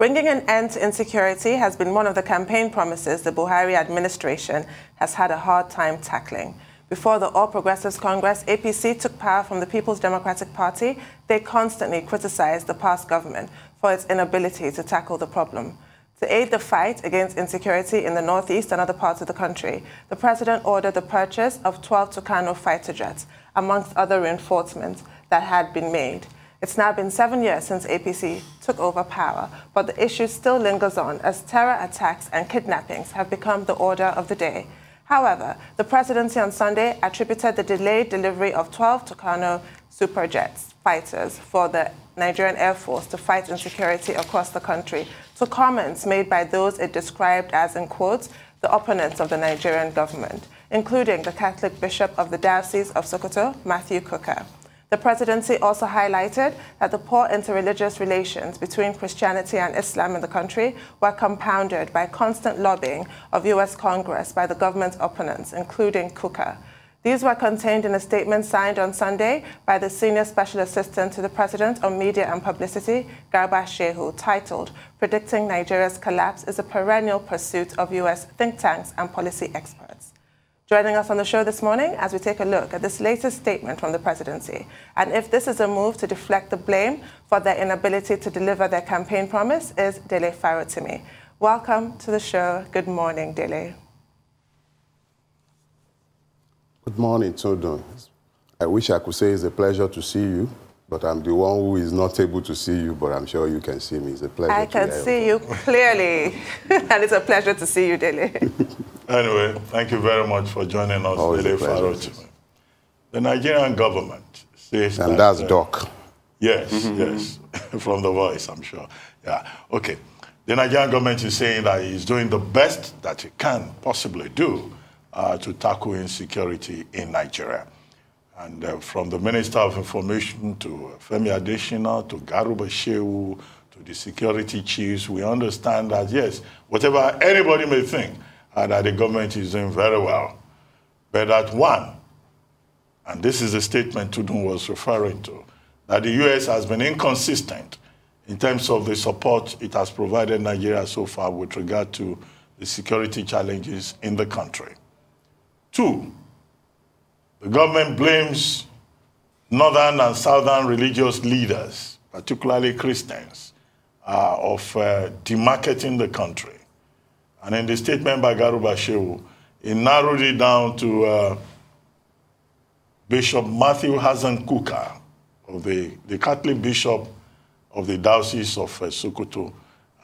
Bringing an end to insecurity has been one of the campaign promises the Buhari administration has had a hard time tackling. Before the All Progressives Congress, APC took power from the People's Democratic Party, they constantly criticized the past government for its inability to tackle the problem. To aid the fight against insecurity in the northeast and other parts of the country, the president ordered the purchase of 12 Tucano fighter jets, amongst other reinforcements that had been made. It's now been 7 years since APC took over power, but the issue still lingers on as terror attacks and kidnappings have become the order of the day. However, the presidency on Sunday attributed the delayed delivery of 12 Tucano Superjets fighters for the Nigerian Air Force to fight insecurity across the country to comments made by those it described as, in quotes, the opponents of the Nigerian government, including the Catholic Bishop of the Diocese of Sokoto, Matthew Kuka. The presidency also highlighted that the poor interreligious relations between Christianity and Islam in the country were compounded by constant lobbying of U.S. Congress by the government's opponents, including Kuka. These were contained in a statement signed on Sunday by the Senior Special Assistant to the President on Media and Publicity, Garba Shehu, titled, "Predicting Nigeria's Collapse is a Perennial Pursuit of U.S. Think Tanks and Policy Experts." Joining us on the show this morning as we take a look at this latest statement from the presidency and if this is a move to deflect the blame for their inability to deliver their campaign promise is Dele Farotimi. Welcome to the show. Good morning, Dele. Good morning, Todon. I wish I could say it's a pleasure to see you, but I'm the one who is not able to see you, but I'm sure you can see me. It's a pleasure I can see you clearly, and it's a pleasure to see you, Dele. Anyway, thank you very much for joining us, Dele Farotimi. The Nigerian government says and that's Doc. Yes, yes, from the voice, I'm sure. Yeah, okay. The Nigerian government is saying that it's doing the best that it can possibly do to tackle insecurity in Nigeria. And from the Minister of Information to Femi Adesina to Garuba Shehu to the security chiefs, we understand that, yes, whatever anybody may think, that the government is doing very well. But that one, and this is the statement Tudun was referring to, that the U.S. has been inconsistent in terms of the support it has provided Nigeria so far with regard to the security challenges in the country. Two, the government blames northern and southern religious leaders, particularly Christians, of demarketing the country. And in the statement by Garuba Shehu, he narrowed it down to Bishop Matthew Hassan Kuka, of the Catholic Bishop of the Diocese of Sokoto.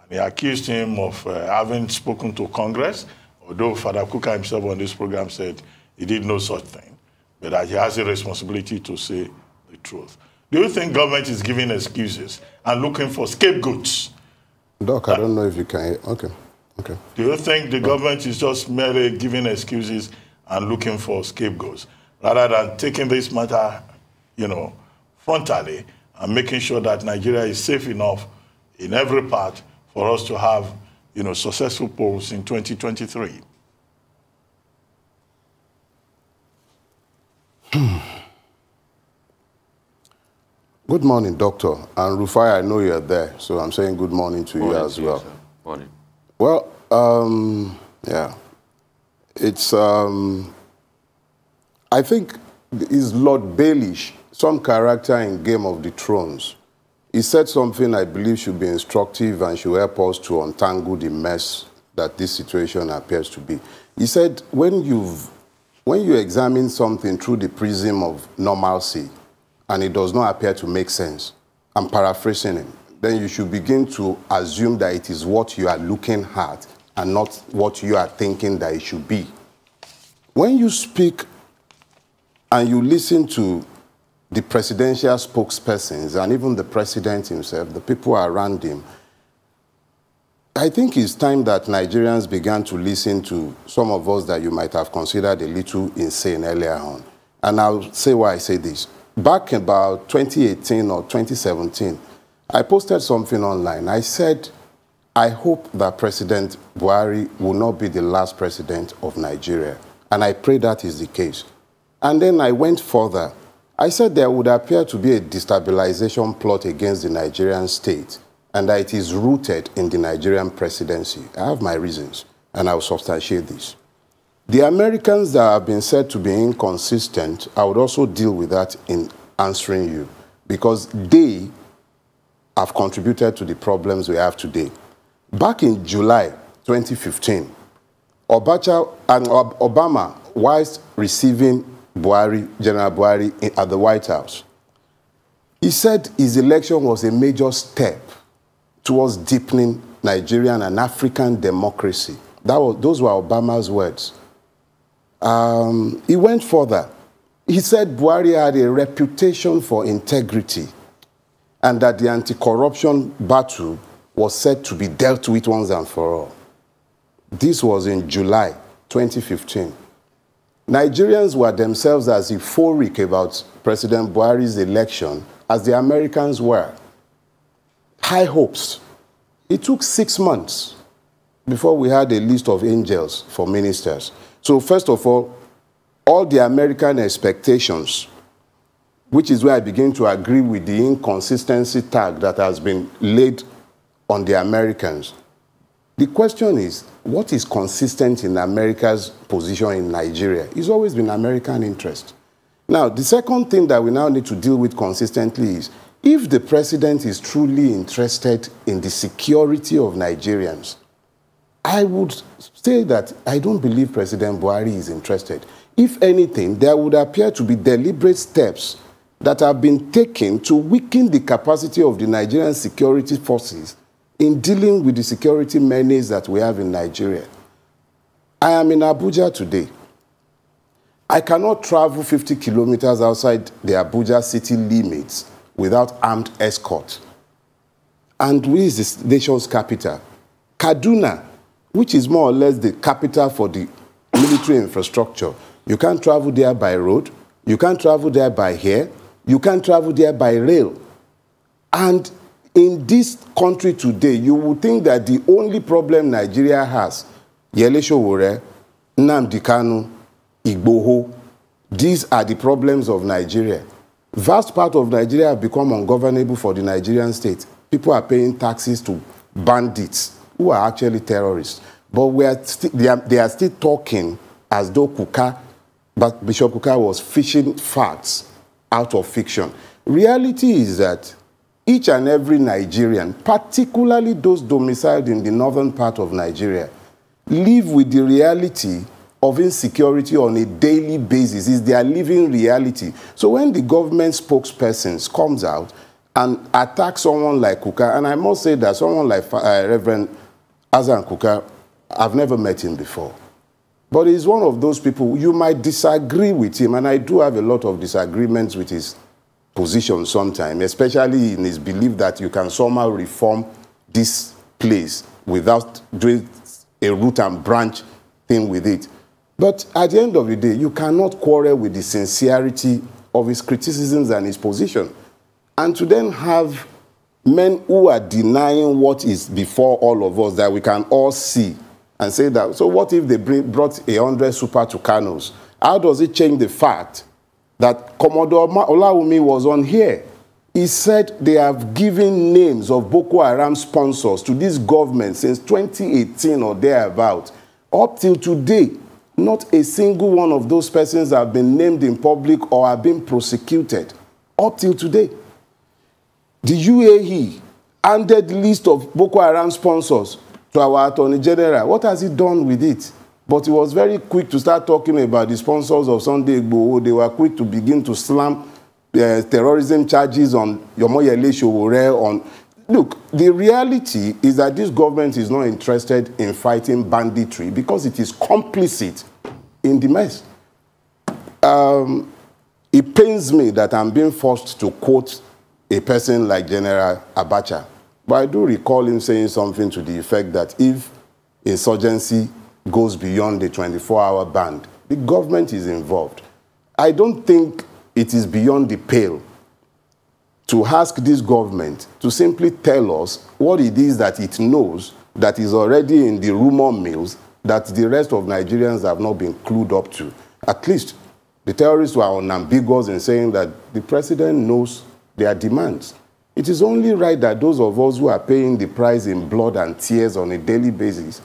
And he accused him of having spoken to Congress, although Father Kuka himself on this program said he did no such thing, but that he has a responsibility to say the truth. Do you think government is giving excuses and looking for scapegoats? Doc, I don't know if you can. Okay. Okay. Do you think the government is just merely giving excuses and looking for scapegoats, rather than taking this matter, frontally and making sure that Nigeria is safe enough in every part for us to have, successful polls in 2023? Good morning, Doctor. And Rufai, I know you're there, so I'm saying good morning to you as well. Morning. Well, yeah, it's, I think it's Lord Baelish, some character in Game of the Thrones. He said something I believe should be instructive and should help us to untangle the mess that this situation appears to be. He said, when you examine something through the prism of normalcy and it does not appear to make sense, I'm paraphrasing him, then you should begin to assume that it is what you are looking at and not what you are thinking that it should be. When you speak and you listen to the presidential spokespersons and even the president himself, the people around him, I think it's time that Nigerians began to listen to some of us that you might have considered a little insane earlier on. And I'll say why I say this. Back about 2018 or 2017, I posted something online. I said, I hope that President Buhari will not be the last president of Nigeria. And I pray that is the case. And then I went further. I said there would appear to be a destabilization plot against the Nigerian state and that it is rooted in the Nigerian presidency. I have my reasons, and I will substantiate this. The Americans that have been said to be inconsistent, I would also deal with that in answering you, because they have contributed to the problems we have today. Back in July 2015, Obama, whilst receiving General Buhari at the White House, he said his election was a major step towards deepening Nigerian and African democracy. Those were Obama's words. He went further. He said Buhari had a reputation for integrity and that the anti-corruption battle was set to be dealt with once and for all. This was in July 2015. Nigerians were themselves as euphoric about President Buhari's election as the Americans were. High hopes. It took 6 months before we had a list of angels for ministers. So first of all the American expectations, which is where I begin to agree with the inconsistency tag that has been laid on the Americans. The question is, what is consistent in America's position in Nigeria? It's always been American interest. Now, the second thing that we now need to deal with consistently is, if the president is truly interested in the security of Nigerians, I would say that I don't believe President Buhari is interested. If anything, there would appear to be deliberate steps that have been taken to weaken the capacity of the Nigerian security forces in dealing with the security menace that we have in Nigeria. I am in Abuja today. I cannot travel 50 kilometers outside the Abuja city limits without armed escort. And where is the nation's capital? Kaduna, which is more or less the capital for the military infrastructure. You can't travel there by road. You can't travel there by air. You can't travel there by rail. And in this country today, you would think that the only problem Nigeria has, Yele Sowore, Nnamdi Kanu, Igboho, these are the problems of Nigeria. Vast part of Nigeria have become ungovernable for the Nigerian state. People are paying taxes to bandits who are actually terrorists. But they are still talking as though Bishop Kuka was fishing facts out of fiction. Reality is that each and every Nigerian, particularly those domiciled in the northern part of Nigeria, live with the reality of insecurity on a daily basis. It's their living reality. So when the government spokesperson comes out and attacks someone like Kuka, and I must say that someone like Reverend Azan Kuka, I've never met him before. But he's one of those people, you might disagree with him, and I do have a lot of disagreements with his position sometimes, especially in his belief that you can somehow reform this place without doing a root and branch thing with it. But at the end of the day, you cannot quarrel with the sincerity of his criticisms and his position. And to then have men who are denying what is before all of us that we can all see and say that, so what if they brought 100 Super Tucanos? How does it change the fact that Commodore Olawumi was on here? He said they have given names of Boko Haram sponsors to this government since 2018 or thereabout. Up till today, not a single one of those persons have been named in public or have been prosecuted. Up till today. The UAE handed the list of Boko Haram sponsors to our Attorney General. What has he done with it? But he was very quick to start talking about the sponsors of Sunday Igboho. They were quick to begin to slam terrorism charges on Yele Sowore. Look, the reality is that this government is not interested in fighting banditry because it is complicit in the mess. It pains me that I'm being forced to quote a person like General Abacha. But I do recall him saying something to the effect that if insurgency goes beyond the 24-hour band, the government is involved. I don't think it is beyond the pale to ask this government to simply tell us what it is that it knows that is already in the rumor mills that the rest of Nigerians have not been clued up to. At least the terrorists were unambiguous in saying that the president knows their demands. It is only right that those of us who are paying the price in blood and tears on a daily basis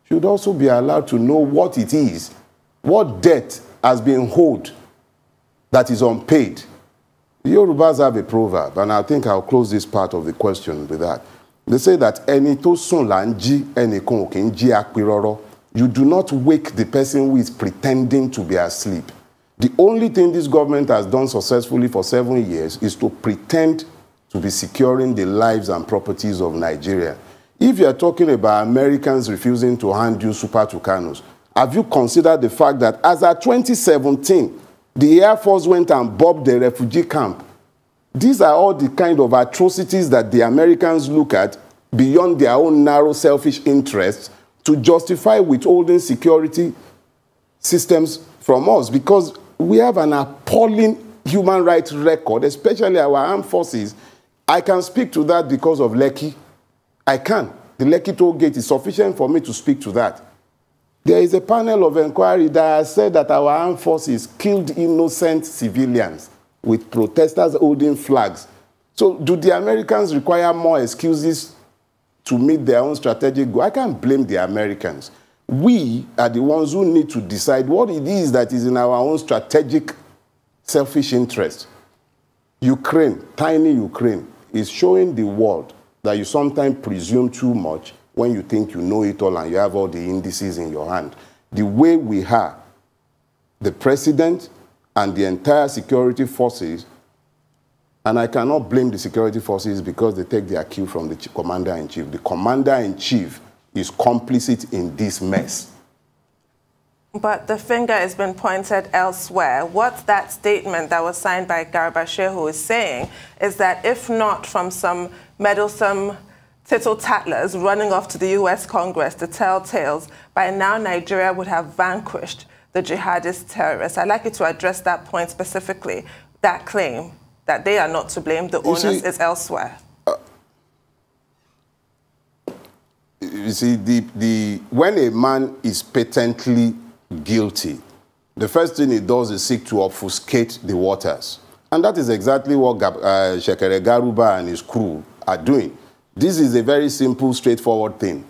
should also be allowed to know what it is, what debt has been owed that is unpaid. The Yorubas have a proverb, and I think I'll close this part of the question with that. They say that "Eni to sun la nji, eni kan o ki nji apiroro." You do not wake the person who is pretending to be asleep. The only thing this government has done successfully for 7 years is to pretend to be securing the lives and properties of Nigeria. If you are talking about Americans refusing to hand you Super Tucanos, have you considered the fact that as of 2017, the Air Force went and bombed the refugee camp? These are all the kind of atrocities that the Americans look at beyond their own narrow, selfish interests to justify withholding security systems from us, because we have an appalling human rights record, especially our armed forces. I can speak to that because of Lekki. I can. The Lekki toll gate is sufficient for me to speak to that. There is a panel of inquiry that has said that our armed forces killed innocent civilians with protesters holding flags. So do the Americans require more excuses to meet their own strategic goal? I can't blame the Americans. We are the ones who need to decide what it is that is in our own strategic, selfish interest. Ukraine, tiny Ukraine, is showing the world that you sometimes presume too much when you think you know it all and you have all the indices in your hand. The way we are, the president and the entire security forces, and I cannot blame the security forces because they take their cue from the commander-in-chief. The commander-in-chief is complicit in this mess. But the finger has been pointed elsewhere. What that statement that was signed by Garba Shehu is saying is that if not from some meddlesome tittle-tattlers running off to the U.S. Congress to tell tales, by now Nigeria would have vanquished the jihadist terrorists. I'd like you to address that point specifically, that claim that they are not to blame, the onus is elsewhere. You see, when a man is patently guilty, the first thing he does is seek to obfuscate the waters. And that is exactly what Shekere Garuba and his crew are doing. This is a very simple, straightforward thing.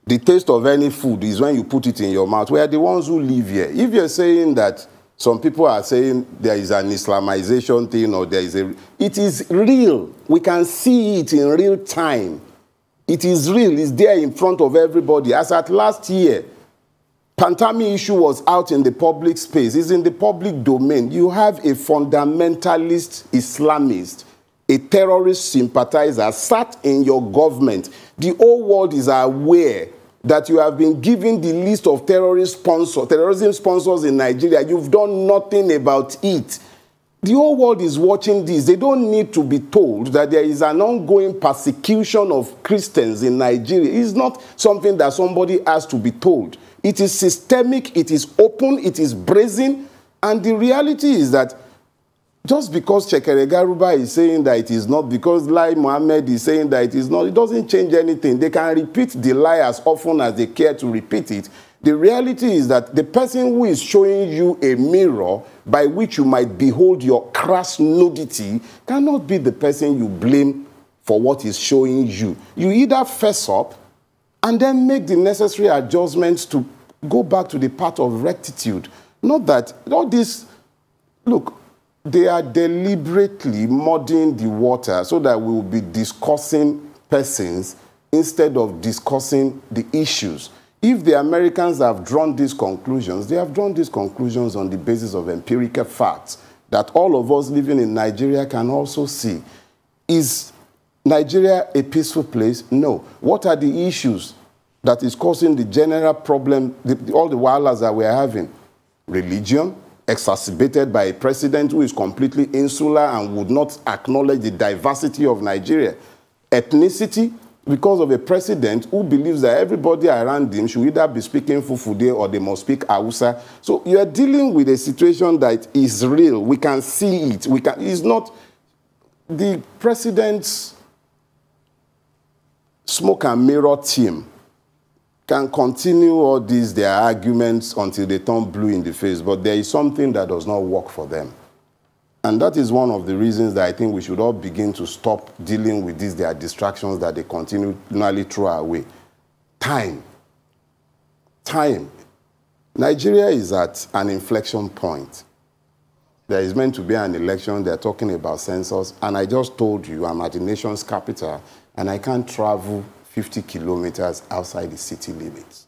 The taste of any food is when you put it in your mouth. We are the ones who live here. If you're saying that some people are saying there is an Islamization thing or there is a... It is real. We can see it in real time. It is real. It's there in front of everybody. As at last year, Pantami issue was out in the public space. It's in the public domain. You have a fundamentalist Islamist, a terrorist sympathizer sat in your government. The whole world is aware that you have been given the list of terrorism sponsors in Nigeria. You've done nothing about it. The whole world is watching this. They don't need to be told that there is an ongoing persecution of Christians in Nigeria. It's not something that somebody has to be told. It is systemic, it is open, it is brazen, and the reality is that just because Shekere Garuba is saying that it is not, because Lai Mohammed is saying that it is not, it doesn't change anything. They can repeat the lie as often as they care to repeat it. The reality is that the person who is showing you a mirror by which you might behold your crass nudity cannot be the person you blame for what is showing you. You either fess up and then make the necessary adjustments to go back to the path of rectitude. Not that all this, look, they are deliberately muddying the water so that we will be discussing persons instead of discussing the issues. If the Americans have drawn these conclusions, they have drawn these conclusions on the basis of empirical facts that all of us living in Nigeria can also see. Is Nigeria a peaceful place? No. What are the issues that is causing the general problem, all the wilders that we are having? Religion, exacerbated by a president who is completely insular and would not acknowledge the diversity of Nigeria. Ethnicity, because of a president who believes that everybody around him should either be speaking Fufude or they must speak Hausa. So you are dealing with a situation that is real. We can see it. It's not the president's smoke and mirror team can continue all these, their arguments until they turn blue in the face, but there is something that does not work for them. And that is one of the reasons that I think we should all begin to stop dealing with these, their distractions that they continually throw away. Time. Time. Nigeria is at an inflection point. There is meant to be an election. They're talking about census. And I just told you I'm at the nation's capital, and I can't travel 50 kilometers outside the city limits.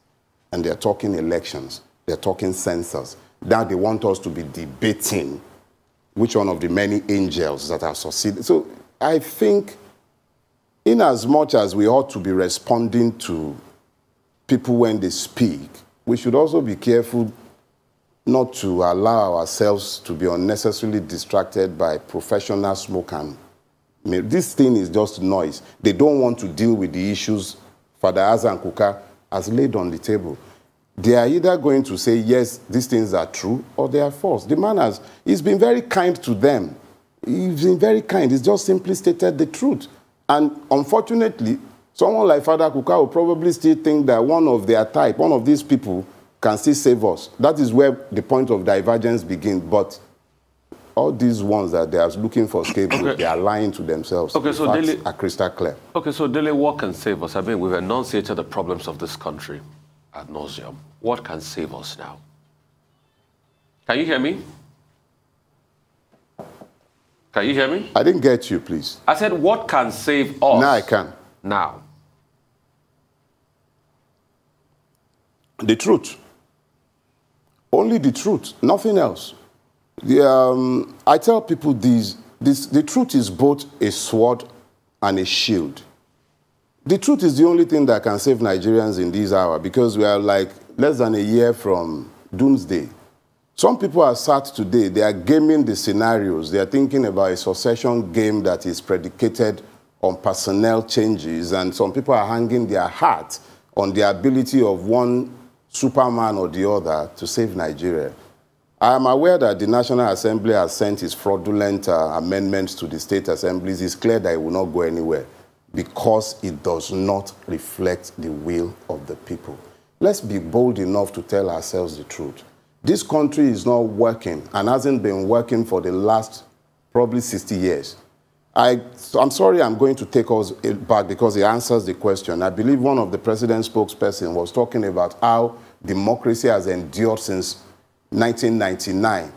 And they're talking elections. They're talking census. Now they want us to be debating which one of the many angels that have succeeded. So I think in as much as we ought to be responding to people when they speak, we should also be careful not to allow ourselves to be unnecessarily distracted by professional smoke and mirror. This thing is just noise. They don't want to deal with the issues Father Azan Kuka has laid on the table. They are either going to say, yes, these things are true, or they are false. The man he's been very kind to them. He's been very kind. He's just simply stated the truth. And unfortunately, someone like Father Kuka will probably still think that one of their type, one of these people, can still save us. That is where the point of divergence begins. But all these ones that they are looking for scapegoats, they are lying to themselves. Okay, so facts are crystal clear. Okay, so Dele, what can save us? I mean, we've enunciated the problems of this country ad nauseum. What can save us now? Can you hear me? Can you hear me? I didn't get you, please. I said, what can save us? Now I can. Now. The truth. Only the truth, nothing else. I tell people the truth is both a sword and a shield. The truth is the only thing that can save Nigerians in this hour, because we are like less than a year from doomsday. Some people are sat today, they are gaming the scenarios. They are thinking about a succession game that is predicated on personnel changes, and some people are hanging their hat on the ability of one Superman or the other to save Nigeria. I am aware that the National Assembly has sent its fraudulent amendments to the state assemblies. It's clear that it will not go anywhere because it does not reflect the will of the people. Let's be bold enough to tell ourselves the truth. This country is not working and hasn't been working for the last probably 60 years. I'm sorry I'm going to take us back because it answers the question. I believe one of the president's spokesperson was talking about how democracy has endured since 1999.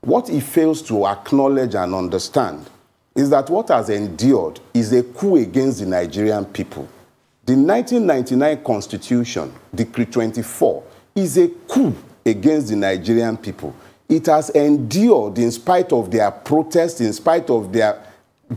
What he fails to acknowledge and understand is that what has endured is a coup against the Nigerian people. The 1999 Constitution, Decree 24, is a coup against the Nigerian people. It has endured in spite of their protests, in spite of their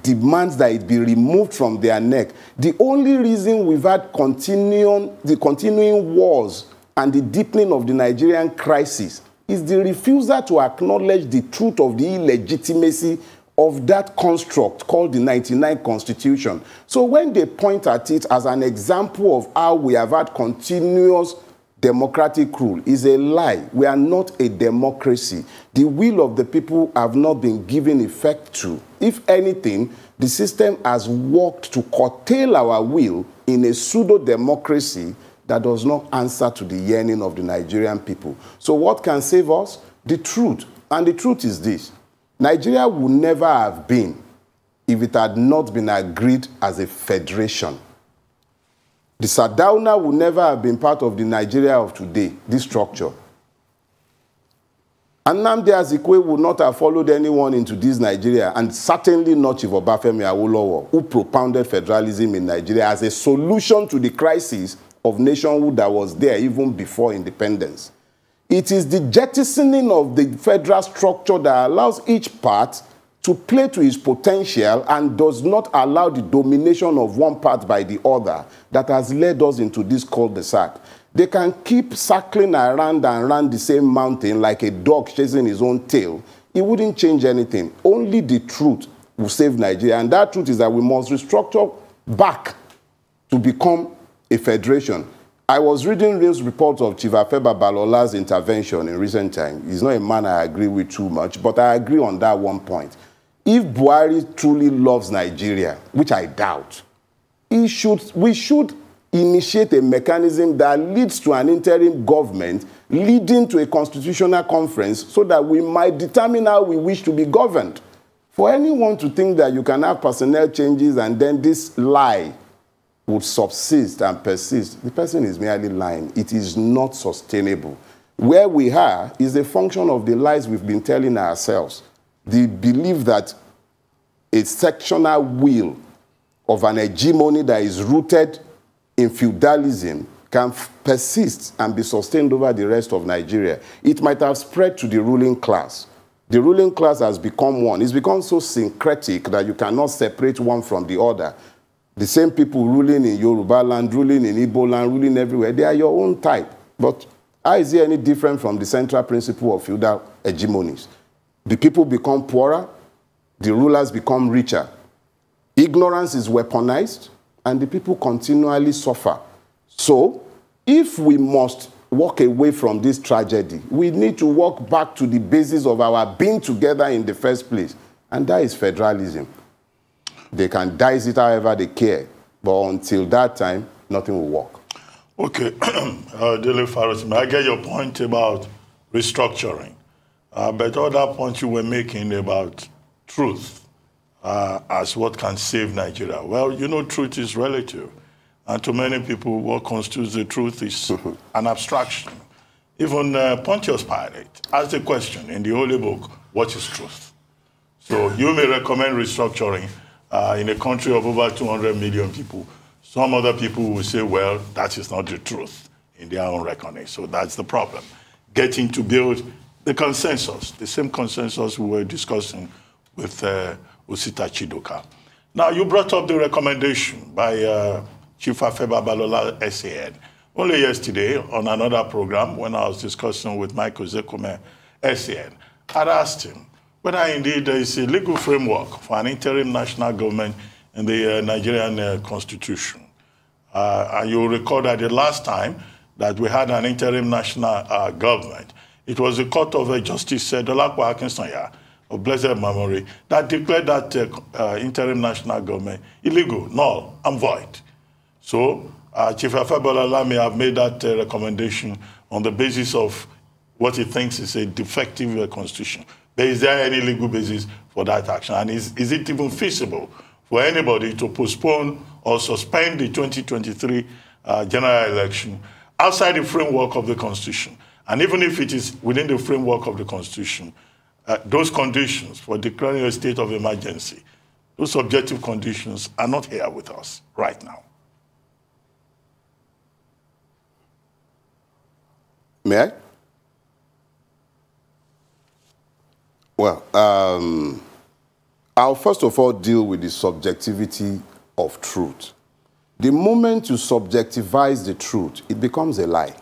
demands that it be removed from their neck. The only reason we've had the continuing wars and the deepening of the Nigerian crisis is the refusal to acknowledge the truth of the illegitimacy of that construct called the 99 Constitution. So when they point at it as an example of how we have had continuous democratic rule, is a lie. We are not a democracy. The will of the people have not been given effect to. If anything, the system has worked to curtail our will in a pseudo-democracy that does not answer to the yearning of the Nigerian people. So what can save us? The truth. And the truth is this. Nigeria would never have been if it had not been agreed as a federation. The Sardauna would never have been part of the Nigeria of today, this structure. And Nnamdi Azikiwe would not have followed anyone into this Nigeria, and certainly not Chief Obafemi Awolowo, who propounded federalism in Nigeria as a solution to the crisis of nationhood that was there even before independence. It is the jettisoning of the federal structure that allows each part to play to its potential and does not allow the domination of one part by the other that has led us into this cul-de-sac. They can keep circling around and around the same mountain like a dog chasing his own tail. It wouldn't change anything. Only the truth will save Nigeria. And that truth is that we must restructure back to become a federation. I was reading news reports of Chief Afeba Balola's intervention in recent time. He's not a man I agree with too much, but I agree on that one point. If Buhari truly loves Nigeria, which I doubt, we should initiate a mechanism that leads to an interim government leading to a constitutional conference so that we might determine how we wish to be governed. For anyone to think that you can have personnel changes and then this lie would subsist and persist, the person is merely lying. It is not sustainable. Where we are is a function of the lies we've been telling ourselves. The belief that a sectional will of an hegemony that is rooted in feudalism can persist and be sustained over the rest of Nigeria. It might have spread to the ruling class. The ruling class has become one. It's become so syncretic that you cannot separate one from the other. The same people ruling in Yoruba land, ruling in Igbo land, ruling everywhere, they are your own type. But how is it any different from the central principle of feudal hegemonies? The people become poorer, the rulers become richer. Ignorance is weaponized, and the people continually suffer. So, if we must walk away from this tragedy, we need to walk back to the basis of our being together in the first place, and that is federalism. They can dice it however they care, but until that time, nothing will work. Okay, Dele Farotimi, I get your point about restructuring, but other points you were making about truth as what can save Nigeria. Well, you know, truth is relative. And to many people, what constitutes the truth is an abstraction. Even Pontius Pilate asked the question in the Holy Book, what is truth? So you may recommend restructuring in a country of over 200 million people. Some other people will say, well, that is not the truth in their own reckoning. So that's the problem. Getting to build the consensus, the same consensus we were discussing with Osita Chidoka. Now, you brought up the recommendation by Chief Afeba Balola, SAN. Only yesterday, on another program, when I was discussing with Michael Zekome, SAN, I'd asked him whether indeed there is a legal framework for an interim national government in the Nigerian constitution. And you'll recall that the last time that we had an interim national government, it was the Court of Justice, Dolakwa Akinsanya, of blessed memory, that declared that interim national government illegal, null, and void. So Chief Afeba may have made that recommendation on the basis of what he thinks is a defective constitution. But is there any legal basis for that action? And is it even feasible for anybody to postpone or suspend the 2023 general election outside the framework of the Constitution? And even if it is within the framework of the Constitution, those conditions for declaring a state of emergency, those objective conditions are not here with us right now. May I? Well, I'll first of all deal with the subjectivity of truth. The moment you subjectivize the truth, it becomes a lie.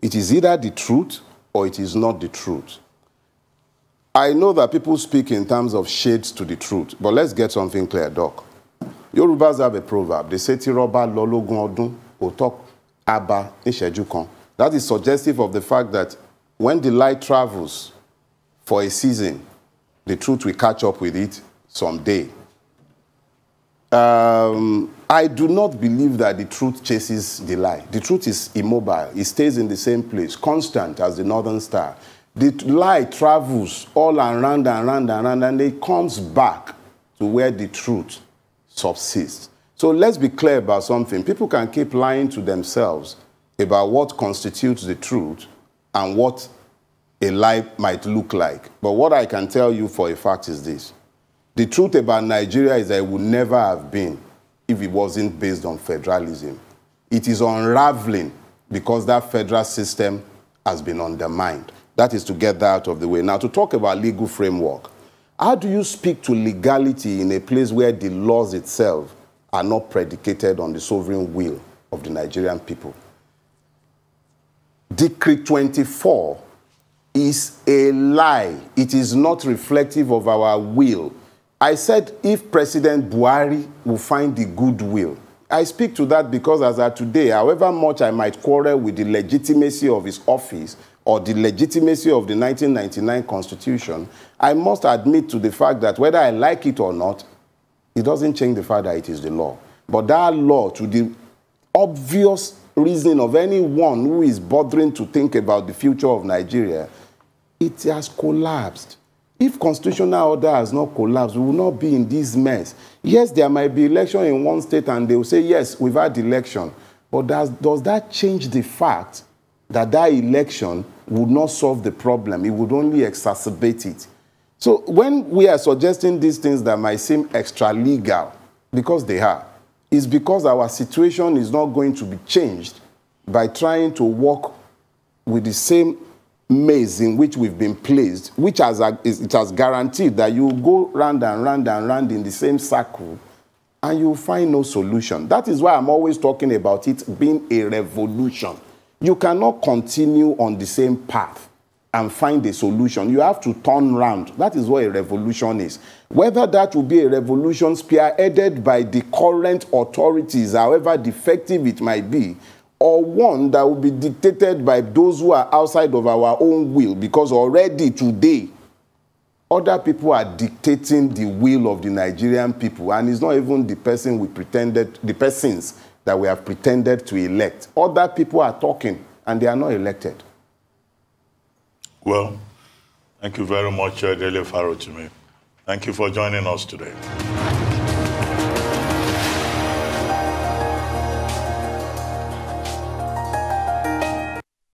It is either the truth or it is not the truth. I know that people speak in terms of shades to the truth, but let's get something clear, Doc. Yorubas have a proverb. They say, Tiroba lologun odun, otok aba isheju kan. That is suggestive of the fact that when the light travels for a season, the truth will catch up with it someday. I do not believe that the truth chases the lie. The truth is immobile. It stays in the same place, constant as the northern star. The lie travels all around and around and around, and it comes back to where the truth subsists. So let's be clear about something. People can keep lying to themselves about what constitutes the truth and what a lie might look like. But what I can tell you for a fact is this. The truth about Nigeria is that it would never have been if it wasn't based on federalism. It is unraveling because that federal system has been undermined. That is to get that out of the way. Now, to talk about legal framework, how do you speak to legality in a place where the laws itself are not predicated on the sovereign will of the Nigerian people? Decree 24 is a lie. It is not reflective of our will. I said if President Buhari will find the goodwill. I speak to that because as of today, however much I might quarrel with the legitimacy of his office or the legitimacy of the 1999 Constitution, I must admit to the fact that whether I like it or not, it doesn't change the fact that it is the law. But that law, to the obvious reason of anyone who is bothering to think about the future of Nigeria, it has collapsed. If constitutional order has not collapsed, we will not be in this mess. Yes, there might be election in one state and they will say, yes, we've had election. But does that change the fact that that election would not solve the problem? It would only exacerbate it. So when we are suggesting these things that might seem extra-legal, because they are, it's because our situation is not going to be changed by trying to work with the same maze in which we've been placed, which it has guaranteed that you go round and round and round in the same circle, and you'll find no solution. That is why I'm always talking about it being a revolution. You cannot continue on the same path and find a solution. You have to turn round. That is what a revolution is. Whether that will be a revolution spearheaded by the current authorities, however defective it might be, or one that will be dictated by those who are outside of our own will, because already today, other people are dictating the will of the Nigerian people, and it's not even the persons that we have pretended to elect. Other people are talking, and they are not elected. Well, thank you very much, Dele Farotimi. Thank you for joining us today.